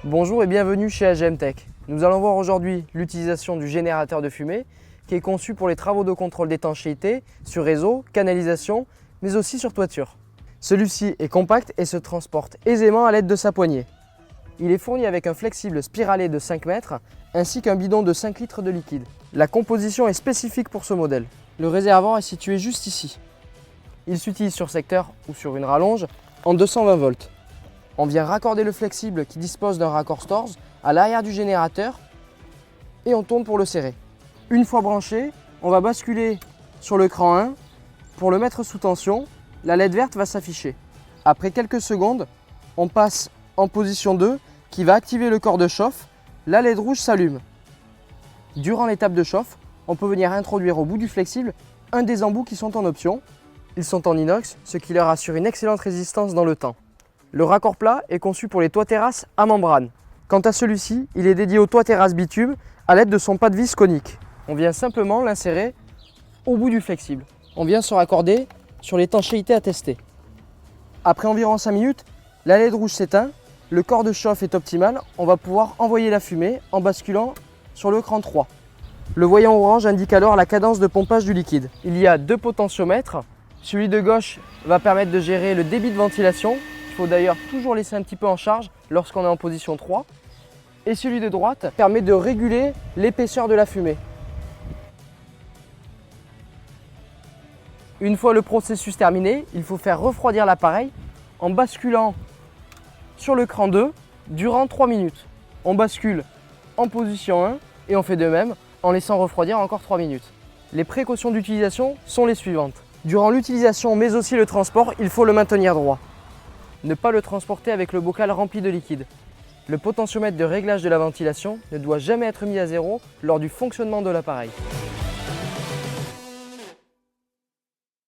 Bonjour et bienvenue chez AGM Tech. Nous allons voir aujourd'hui l'utilisation du générateur de fumée qui est conçu pour les travaux de contrôle d'étanchéité sur réseau, canalisation, mais aussi sur toiture. Celui-ci est compact et se transporte aisément à l'aide de sa poignée. Il est fourni avec un flexible spiralé de 5 mètres ainsi qu'un bidon de 5 litres de liquide. La composition est spécifique pour ce modèle. Le réservoir est situé juste ici. Il s'utilise sur secteur ou sur une rallonge en 220 volts. On vient raccorder le flexible qui dispose d'un raccord Storz à l'arrière du générateur et on tourne pour le serrer. Une fois branché, on va basculer sur le cran 1 pour le mettre sous tension. La LED verte va s'afficher. Après quelques secondes, on passe en position 2 qui va activer le corps de chauffe. La LED rouge s'allume. Durant l'étape de chauffe, on peut venir introduire au bout du flexible un des embouts qui sont en option. Ils sont en inox, ce qui leur assure une excellente résistance dans le temps. Le raccord plat est conçu pour les toits terrasses à membrane. Quant à celui-ci, il est dédié au toit terrasse bitume à l'aide de son pas de vis conique. On vient simplement l'insérer au bout du flexible. On vient se raccorder sur l'étanchéité à tester. Après environ 5 minutes, la LED rouge s'éteint, le corps de chauffe est optimal, on va pouvoir envoyer la fumée en basculant sur le cran 3. Le voyant orange indique alors la cadence de pompage du liquide. Il y a 2 potentiomètres. Celui de gauche va permettre de gérer le débit de ventilation. Il faut d'ailleurs toujours laisser un petit peu en charge lorsqu'on est en position 3. Et celui de droite permet de réguler l'épaisseur de la fumée. Une fois le processus terminé, il faut faire refroidir l'appareil en basculant sur le cran 2 durant 3 minutes. On bascule en position 1 et on fait de même en laissant refroidir encore 3 minutes. Les précautions d'utilisation sont les suivantes. Durant l'utilisation mais aussi le transport, il faut le maintenir droit. Ne pas le transporter avec le bocal rempli de liquide. Le potentiomètre de réglage de la ventilation ne doit jamais être mis à zéro lors du fonctionnement de l'appareil.